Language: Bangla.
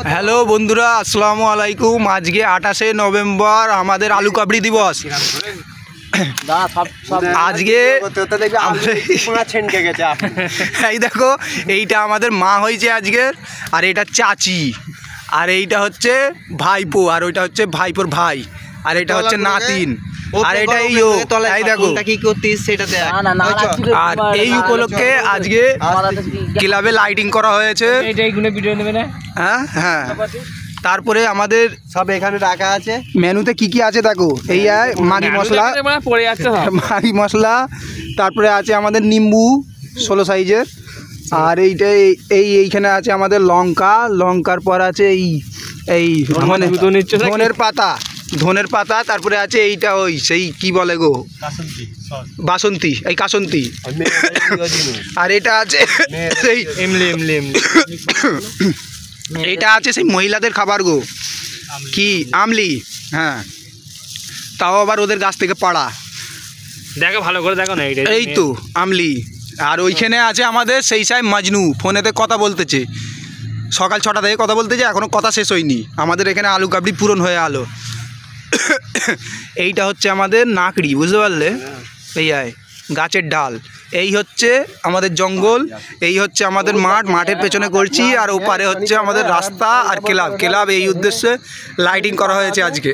হ্যালো বন্ধুরা, আসসালামু আলাইকুম। আজকে 28শে নভেম্বর আমাদের আলু কাবড়ি দিবস। আজকে এই দেখো, এইটা আমাদের মা হয়েছে আজকের, আর এটা চাচি, আর এইটা হচ্ছে ভাইপো, আর ওইটা হচ্ছে ভাইপোর ভাই, আর এটা হচ্ছে নাতিন, আর এটা এই দেখো কি করতিস সেটাতে। আর এই উপলক্ষে আজকে ক্লাবে লাইটিং করা হয়েছে। হ্যাঁ হ্যাঁ, তারপরে আমাদের সব এখানে রাখা আছে। মেনুতে কি কি আছে দেখো, এই মাগি মশলা, মাগি মশলা, তারপরে আছে আমাদের নিম্বু 16 সাইজের, আর এইখানে আছে আমাদের লঙ্কার পর আছে এই ধনের পাতা, তারপরে আছে এইটা ওই সেই কি বলে গো, বাসন্তী, এই কাসন্তী, আর এটা আছে সেই এইটা আছে সেই মহিলাদের খাবার গো, কি আমলি। হ্যাঁ, তাও আবার ওদের গাছ থেকে পাড়া, দেখো ভালো করে দেখো না, এই তো আমলি। আর ওইখানে আছে আমাদের সেই সাহেব মাজনু, ফোনেতে কথা বলতেছে, সকাল 6টা থেকে কথা বলতেছে, এখনও কথা শেষ হয়নি। আমাদের এখানে আলু কাবড়ি পূরণ হয়ে আলো। এইটা হচ্ছে আমাদের নাকড়ি, বুঝতে পারলে, এই গাছের ডাল। এই হচ্ছে আমাদের জঙ্গল, এই হচ্ছে আমাদের মাঠের পেছনে করছি, আর ওপারে হচ্ছে আমাদের রাস্তা আর ক্লাব। এই উদ্দেশ্যে লাইটিং করা হয়েছে আজকে।